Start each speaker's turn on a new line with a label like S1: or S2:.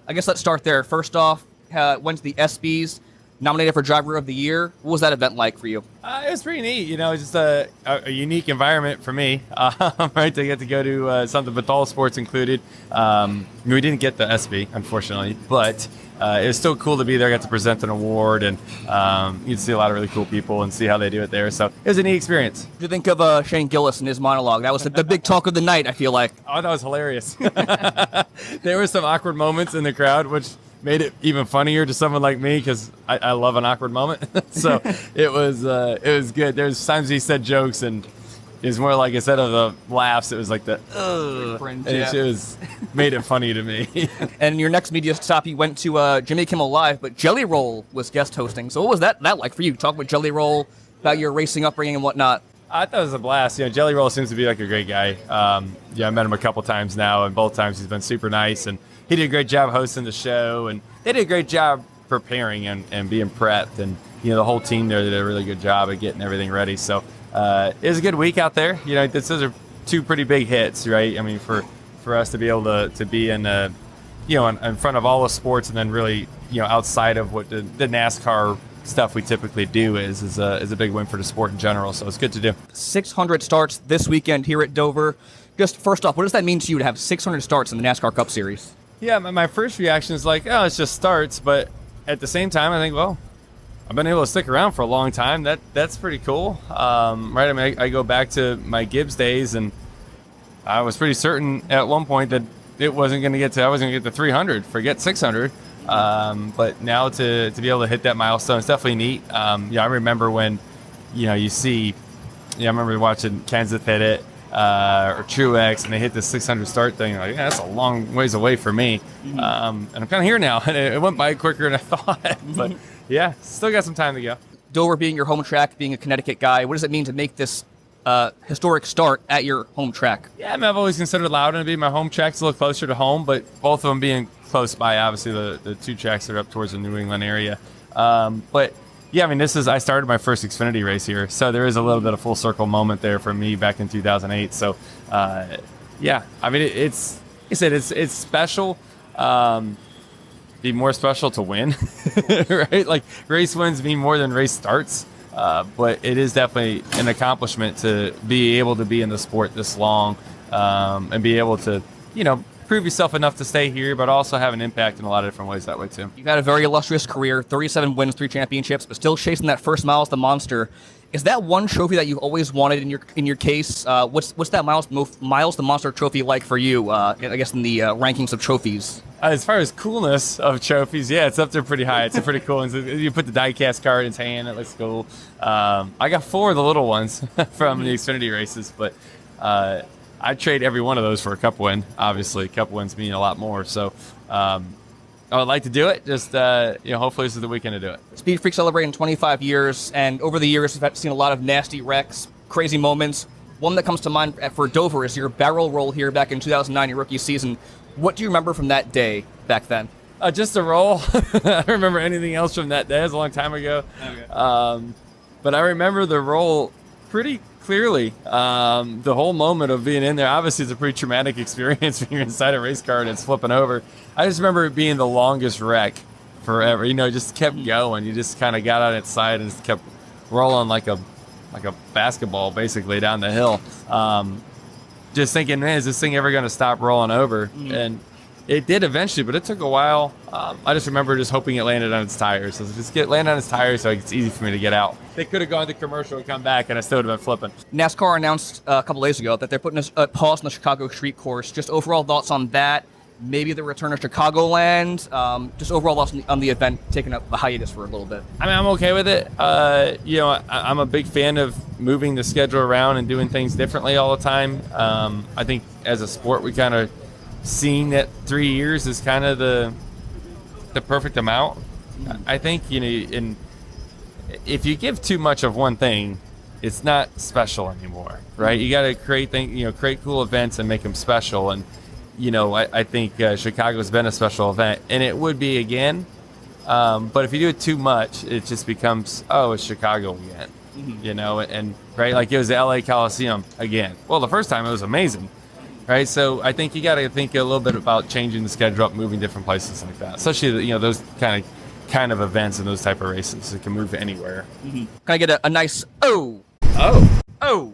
S1: I guess let's start there. First off, went to the ESPYs, nominated for Driver of the Year. What was that event like for you?
S2: It was pretty neat. It's just a unique environment for me, right? To get to go to something with all sports included. We didn't get the ESPY, unfortunately, but it was still cool to be there. I got to present an award, and you'd see a lot of really cool people and see how they do it there. So it was a neat experience.
S1: What do you think of Shane Gillis and his monologue? That was the big talk of the night, I feel like.
S2: Oh, that was hilarious. There were some awkward moments in the crowd, which made it even funnier to someone like me because I love an awkward moment. So it was good. There's times he said jokes, and it was more like, instead of the laughs, it was like the
S1: Fringe,
S2: It was made it funny to me.
S1: And your next media stop, you went to Jimmy Kimmel Live, but Jelly Roll was guest hosting. So what was that like for you? Talk with Jelly Roll about your racing upbringing and whatnot.
S2: I thought it was a blast. Jelly Roll seems to be like a great guy. I met him a couple times now, and both times he's been super nice, and he did a great job hosting the show, and they did a great job preparing and being prepped, and the whole team there did a really good job of getting everything ready. So it was a good week out there. Those are two pretty big hits, right? I mean, for us to be able to be in in front of all the sports, and then really outside of what the NASCAR stuff we typically do is a big win for the sport in general. So it's good to do.
S1: 600 starts this weekend here at Dover. Just first off, what does that mean to you to have 600 starts in the NASCAR Cup Series?
S2: Yeah, my first reaction is like, oh, it's just starts. But at the same time, I think, well, I've been able to stick around for a long time. That's pretty cool, right? I mean, I go back to my Gibbs days, and I was pretty certain at one point that I wasn't going to get to 300, forget 600. But now to be able to hit that milestone is definitely neat. I remember when, you see, I remember watching Kansas hit it, or Truex, and they hit the 600 start thing. Like, yeah, that's a long ways away for me. And I'm kind of here now, and it went by quicker than I thought. But yeah, still got some time to go.
S1: Dover being your home track, being a Connecticut guy, what does it mean to make this historic start at your home track?
S2: Yeah, I mean, I've always considered Loudon to be my home track, to look closer to home, but both of them being close by, obviously the two tracks that are up towards the New England area. But yeah, I mean, I started my first Xfinity race here, so there is a little bit of full circle moment there for me back in 2008. So yeah, I mean, it's special. Be more special to win, right? Like, race wins mean more than race starts. But it is definitely an accomplishment to be able to be in the sport this long, and be able to, prove yourself enough to stay here, but also have an impact in a lot of different ways that way too.
S1: You've had a very illustrious career, 37 wins, 3 championships, but still chasing that first Miles the Monster. Is that one trophy that you've always wanted in your case? What's that Miles the Monster trophy like for you? I guess in the rankings of trophies.
S2: As far as coolness of trophies, yeah, it's up there pretty high. It's a pretty cool one. So you put the die-cast card in his hand, it looks cool. I got 4 of the little ones from the Xfinity races, but I'd trade every one of those for a Cup win. Obviously, Cup wins mean a lot more. So I would like to do it. Just hopefully this is the weekend to do it.
S1: SpeedFreaks celebrating 25 years, and over the years we've seen a lot of nasty wrecks, crazy moments. One that comes to mind for Dover is your barrel roll here back in 2009, your rookie season. What do you remember from that day back then?
S2: Just a roll. I don't remember anything else from that day. It was a long time ago. Okay. But I remember the roll pretty clearly. The whole moment of being in there, obviously it's a pretty traumatic experience when you're inside a race car and it's flipping over. I just remember it being the longest wreck forever. Just kept going. You just kind of got on its side and just kept rolling like a basketball basically down the hill. Just thinking, man, is this thing ever going to stop rolling over? And it did eventually, but it took a while. I just remember just hoping it landed on its tires. So just land on its tires so it's easy for me to get out. They could have gone to commercial and come back, and I still would have been flipping.
S1: NASCAR announced a couple days ago that they're putting a pause on the Chicago street course. Just overall thoughts on that, maybe the return of Chicagoland, just overall thoughts on the event, taking up a hiatus for a little bit.
S2: I mean, I'm okay with it. I'm a big fan of moving the schedule around and doing things differently all the time. I think as a sport, we kind of seeing that 3 years is kind of the perfect amount. I think, and if you give too much of one thing, it's not special anymore, right? You got to create cool events and make them special. And, I think Chicago's been a special event, and it would be again. But if you do it too much, it just becomes, it's Chicago again, and right, like it was the LA Coliseum again. Well, the first time it was amazing. right? So I think you got to think a little bit about changing the schedule up, moving different places like that, especially those kind of events and those type of races. It can move anywhere.
S1: Can I get a nice oh?
S2: Oh.
S1: Oh.